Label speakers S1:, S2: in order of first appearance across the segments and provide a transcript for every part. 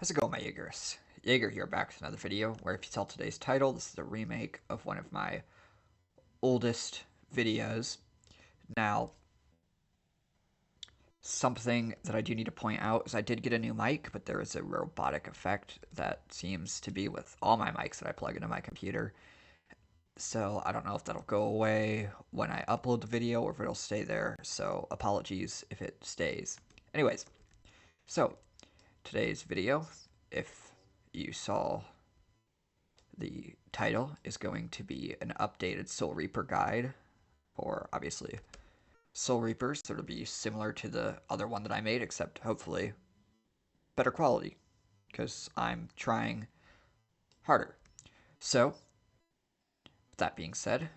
S1: How's it going, my Jaegers? Jaeger here, back with another video, where if you tell today's title, this is a remake of one of my oldest videos. Now, something that I do need to point out is I did get a new mic, but there is a robotic effect that seems to be with all my mics that I plug into my computer. So I don't know if that'll go away when I upload the video or if it'll stay there, so apologies if it stays. Anyways, so today's video, if you saw the title, is going to be an updated Soul Reaper guide for, obviously, Soul Reapers. So it'll be similar to the other one that I made, except hopefully better quality, because I'm trying harder. So, with that being said,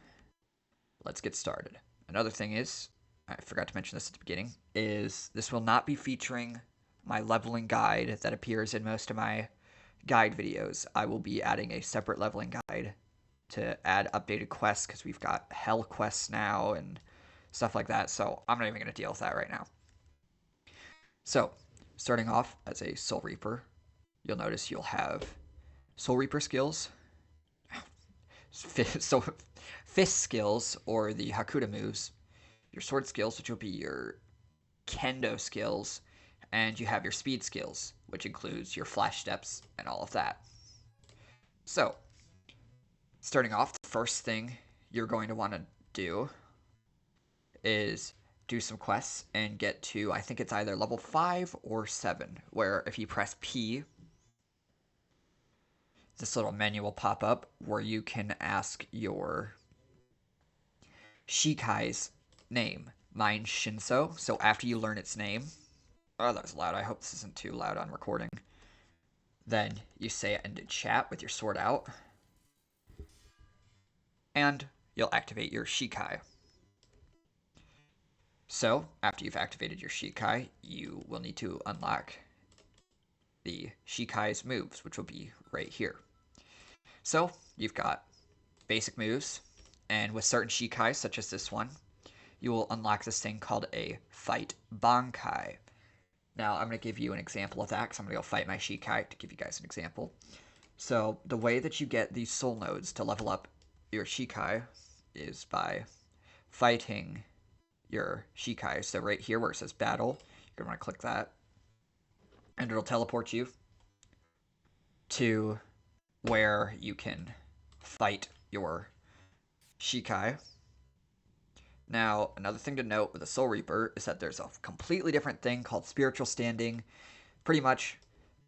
S1: let's get started. Another thing is, I forgot to mention this at the beginning, is this will not be featuring my leveling guide that appears in most of my guide videos. I will be adding a separate leveling guide to add updated quests because we've got hell quests now and stuff like that. So I'm not even going to deal with that right now. So starting off as a Soul Reaper, you'll notice you'll have Soul Reaper skills, so fist skills or the Hakuda moves, your sword skills, which will be your kendo skills, and you have your speed skills, which includes your flash steps and all of that. So, starting off, the first thing you're going to want to do is do some quests and get to, I think it's either level 5 or 7, where if you press P, this little menu will pop up where you can ask your Shikai's name. Mine's Shinso, so after you learn its name, oh, that was loud. I hope this isn't too loud on recording. Then you say it into chat with your sword out, and you'll activate your Shikai. So, after you've activated your Shikai, you will need to unlock the Shikai's moves, which will be right here. So, you've got basic moves, and with certain Shikai, such as this one, you will unlock this thing called a Fight Bankai. Now, I'm going to give you an example of that, because I'm going to go fight my Shikai to give you guys an example. So, the way that you get these soul nodes to level up your Shikai is by fighting your Shikai. So, right here where it says battle, you're going to want to click that, and it'll teleport you to where you can fight your Shikai. Now, another thing to note with a Soul Reaper is that there's a completely different thing called spiritual standing. Pretty much,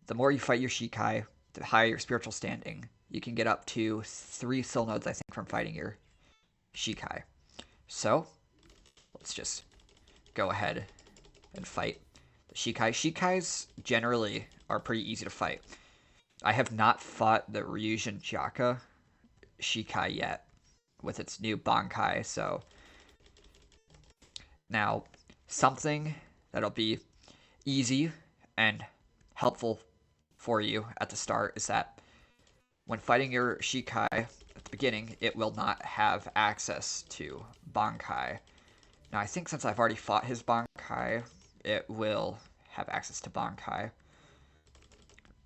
S1: the more you fight your Shikai, the higher your spiritual standing. You can get up to 3 soul nodes, I think, from fighting your Shikai. So, let's just go ahead and fight the Shikai. Shikais generally are pretty easy to fight. I have not fought the Ryujin Jaka Shikai yet with its new Bankai, so now, something that'll be easy and helpful for you at the start is that when fighting your Shikai at the beginning, it will not have access to Bankai. Now, I think since I've already fought his Bankai, it will have access to Bankai,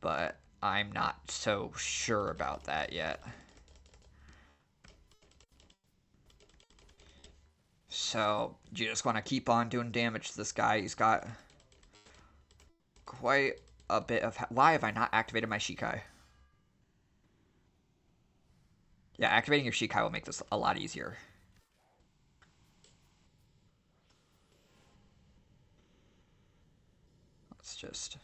S1: but I'm not so sure about that yet. So, you just want to keep on doing damage to this guy. He's got quite a bit of... Why have I not activated my Shikai? Yeah, activating your Shikai will make this a lot easier. Let's just...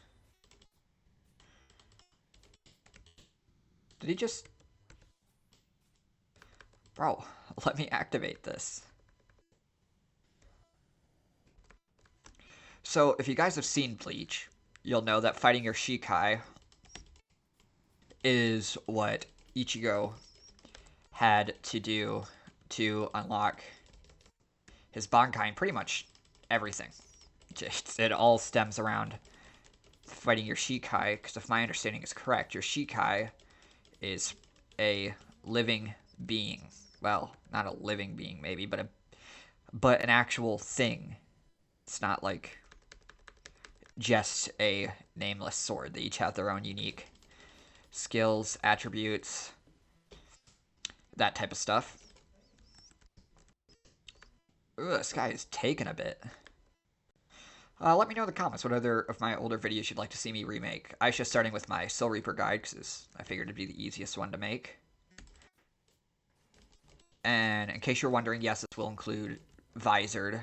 S1: Did he just... Bro, let me activate this. So, if you guys have seen Bleach, you'll know that fighting your Shikai is what Ichigo had to do to unlock his Bankai and pretty much everything. It all stems around fighting your Shikai, because if my understanding is correct, your Shikai is a living being. Well, not a living being maybe, but an actual thing. It's not like just a nameless sword. They each have their own unique skills, attributes, that type of stuff. Ooh, this guy is taking a bit. Let me know in the comments what other of my older videos you'd like to see me remake. I was just starting with my Soul Reaper guide because I figured it'd be the easiest one to make. And in case you're wondering, yes, this will include Visored.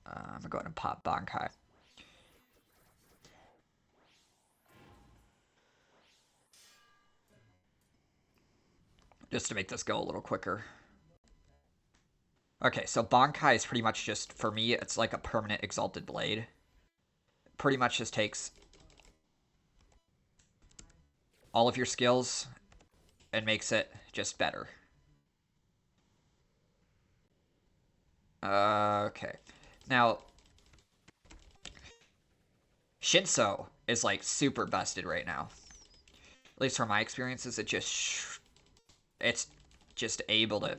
S1: I'm going to go ahead and pop Bankai. Just to make this go a little quicker. Okay, so Bankai is pretty much just, for me, it's like a permanent Exalted Blade. Pretty much just takes all of your skills and makes it just better. Okay. Now, Shinso is like super busted right now. At least from my experiences, it's just able to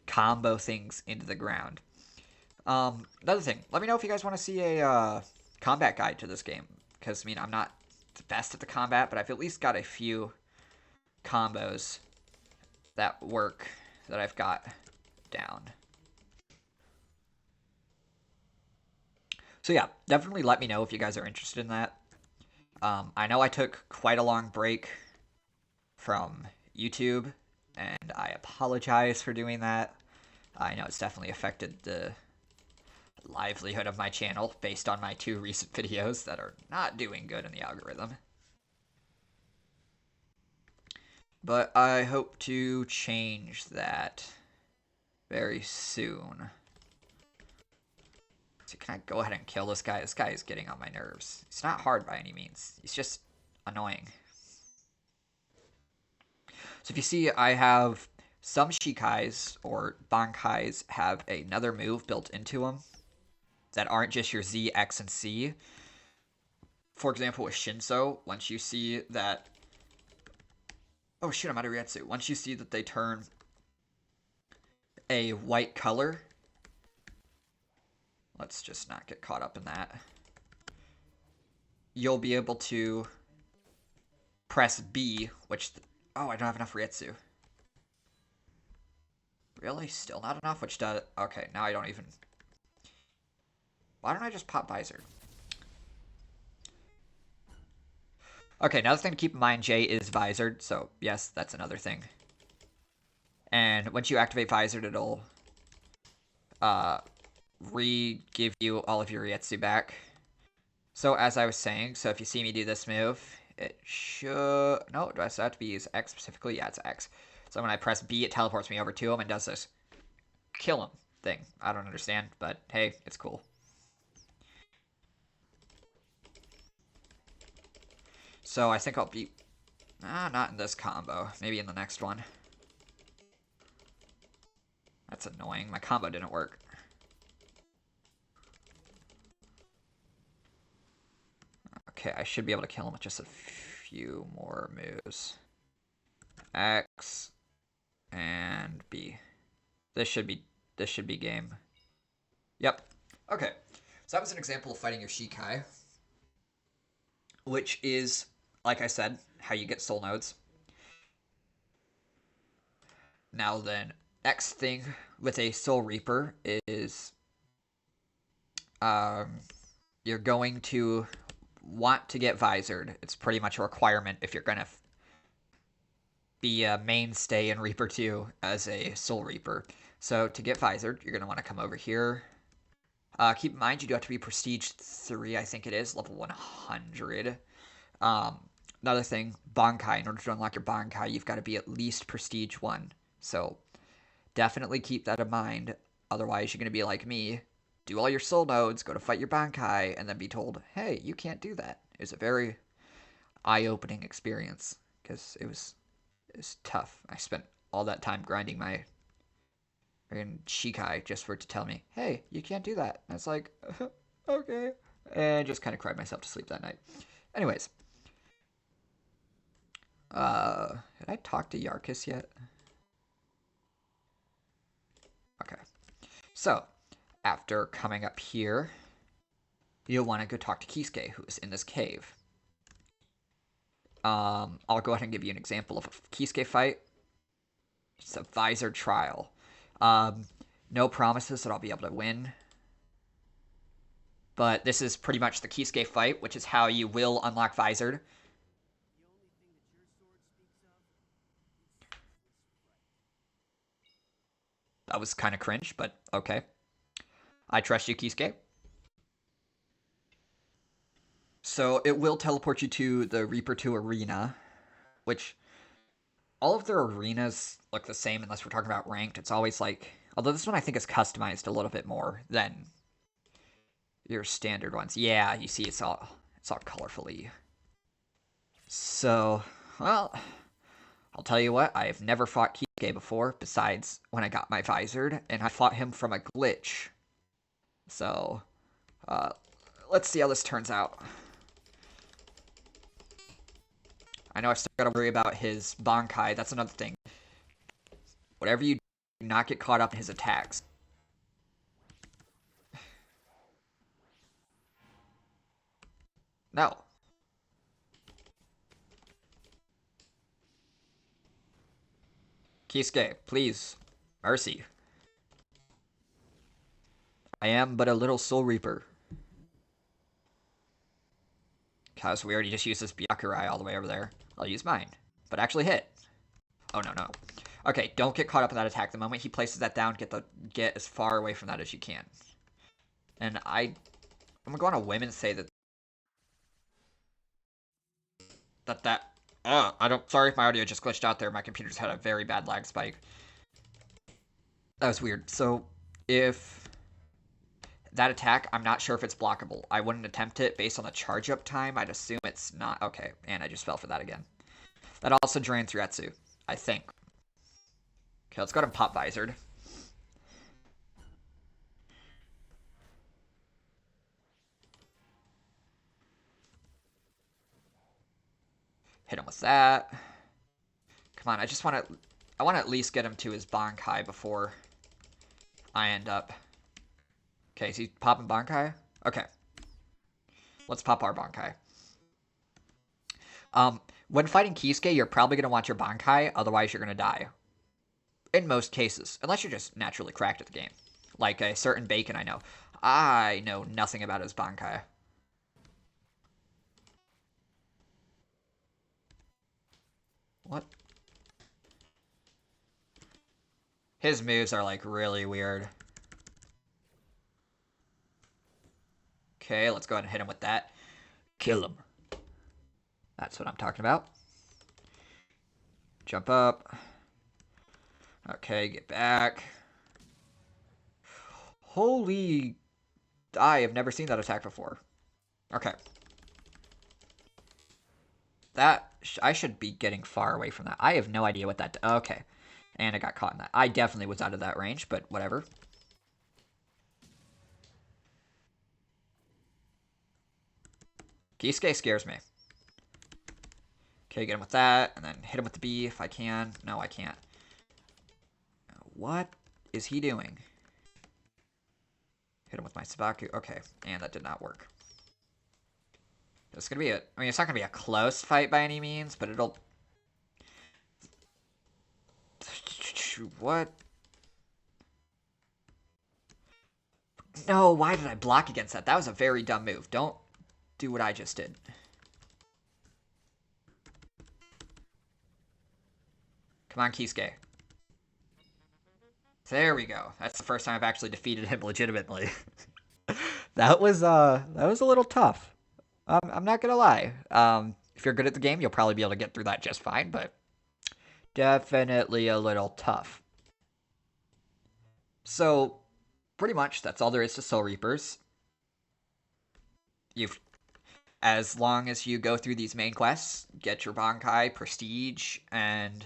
S1: combo things into the ground. Another thing, let me know if you guys want to see a combat guide to this game, because I mean, I'm not the best at the combat, but I've at least got a few combos that work that I've got down. So yeah, definitely let me know if you guys are interested in that. I know I took quite a long break from YouTube, and I apologize for doing that. I know it's definitely affected the livelihood of my channel based on my 2 recent videos that are not doing good in the algorithm. But I hope to change that very soon. So can I go ahead and kill this guy? This guy is getting on my nerves. He's not hard by any means. He's just annoying. So if you see, I have some Shikais or Bankais have another move built into them that aren't just your Z, X, and C. For example, with Shinso, once you see that... Oh shit, I'm out of Ryetsu. Once you see that they turn a white color... Let's just not get caught up in that. You'll be able to press B, which... Oh, I don't have enough Ryetsu. Really? Still not enough? Which does... Okay, now I don't even... Why don't I just pop Visor? Okay, another thing to keep in mind, J is Visored, so yes, that's another thing. And once you activate Visored, it'll re-give you all of your Ryetsu back. So as I was saying, so if you see me do this move, it should... No, do I have to be use X specifically? Yeah, it's X. So when I press B, it teleports me over to him and does this kill him thing. I don't understand, but hey, it's cool. So I think I'll be... not in this combo. Maybe in the next one. That's annoying. My combo didn't work. Okay, I should be able to kill him with just a few more moves. X and B. This should be game. Yep. Okay. So that was an example of fighting your Shikai, which is, like I said, how you get soul nodes. Now then, next thing with a Soul Reaper is you're going to want to get Visored. It's pretty much a requirement if you're going to be a mainstay in Reaper 2 as a Soul Reaper. So to get Visored, you're going to want to come over here. Keep in mind, you do have to be Prestige 3, I think it is, level 100. Another thing, Bankai. In order to unlock your Bankai, you've got to be at least Prestige 1. So definitely keep that in mind. Otherwise, you're going to be like me, do all your soul nodes, go to fight your Bankai, and then be told, hey, you can't do that. It was a very eye-opening experience, because it was tough. I spent all that time grinding my Shikai just for it to tell me, hey, you can't do that. And it's like, okay. And I just kind of cried myself to sleep that night. Anyways. Did I talk to Yarkis yet? Okay. So, after coming up here, you'll want to go talk to Kisuke, who's in this cave. I'll go ahead and give you an example of a Kisuke fight. It's a Visor trial. No promises that I'll be able to win. But this is pretty much the Kisuke fight, which is how you will unlock Visored. That was kind of cringe, but okay. I trust you, Kisuke. So it will teleport you to the Reaper 2 arena, which all of their arenas look the same unless we're talking about ranked. It's always like, although this one I think is customized a little bit more than your standard ones. Yeah, you see it's all colorfully. So, well, I'll tell you what, I've never fought Kisuke before, besides when I got my Visored, and I fought him from a glitch. So, let's see how this turns out. I know I've still got to worry about his Bankai. That's another thing. Whatever you do, not get caught up in his attacks. No. Kisuke, please. Mercy. I am but a little Soul Reaper. Because we already just used this Byakurai all the way over there. I'll use mine. But actually hit. Oh, no. Okay, don't get caught up in that attack. The moment he places that down, get as far away from that as you can. And I'm gonna go on a whim and say that sorry if my audio just glitched out there. My computer just had a very bad lag spike. That was weird. So, if that attack, I'm not sure if it's blockable. I wouldn't attempt it based on the charge up time. I'd assume it's not. Okay, and I just fell for that again. That also drains Retsu, I think. Okay, let's go ahead and pop Visored. Hit him with that. Come on, I want to at least get him to his Bankai before I end up. Okay, is he popping Bankai? Okay. Let's pop our Bankai. When fighting Kisuke, you're probably going to want your Bankai, otherwise you're going to die. In most cases. Unless you're just naturally cracked at the game. Like a certain Bacon I know. I know nothing about his Bankai. What? His moves are like really weird. Okay, let's go ahead and hit him with that. Kill him. That's what I'm talking about. Jump up. Okay, get back. Holy... I have never seen that attack before. Okay. That... I should be getting far away from that. I have no idea what that... Okay. And I got caught in that. I definitely was out of that range, but whatever. Kisuke scares me. Okay, get him with that, and then hit him with the B if I can. No, I can't. What is he doing? Hit him with my Sabaku. Okay, and that did not work. It's gonna be it's not gonna be a close fight by any means, but it'll... What? No, why did I block against that? That was a very dumb move. Don't do what I just did. Come on, Kisuke. There we go. That's the first time I've actually defeated him legitimately. That was a little tough. I'm not gonna lie. If you're good at the game, you'll probably be able to get through that just fine, but definitely a little tough. So, pretty much that's all there is to Soul Reapers. As long as you go through these main quests, get your Bankai, Prestige, and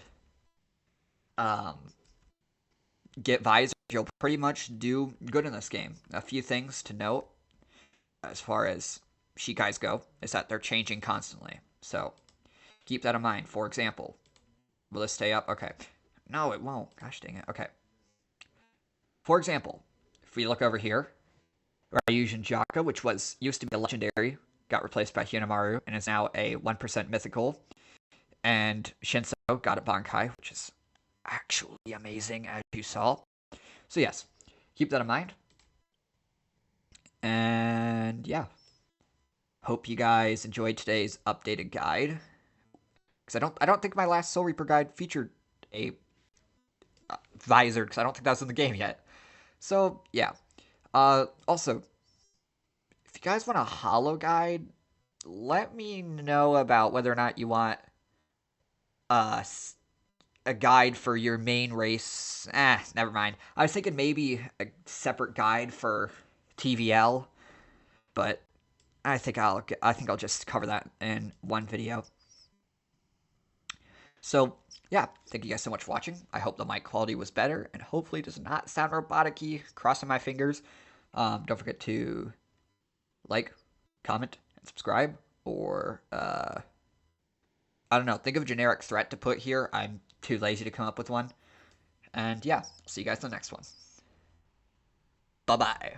S1: get Visor, you'll pretty much do good in this game. A few things to note as far as Shikais go is that they're changing constantly. So keep that in mind. For example, will this stay up? Okay. No, it won't. Gosh dang it. Okay. For example, if we look over here, Ryujin Jaka, which used to be a legendary, got replaced by Hinamaru and is now a 1% mythical. And Shinso got a Bankai, which is actually amazing, as you saw. So yes, keep that in mind. And yeah, hope you guys enjoyed today's updated guide. Because I don't think my last Soul Reaper guide featured a visor, because I don't think that was in the game yet. So yeah. Also, if you guys want a holo guide, let me know about whether or not you want a guide for your main race. Never mind. I was thinking maybe a separate guide for TVL, but I think I'll just cover that in one video. So yeah, thank you guys so much for watching. I hope the mic quality was better, and hopefully does not sound robotic-y. Crossing my fingers. Don't forget to like, comment, and subscribe, or I don't know, think of a generic threat to put here. I'm too lazy to come up with one. And yeah, see you guys in the next one. Bye-bye.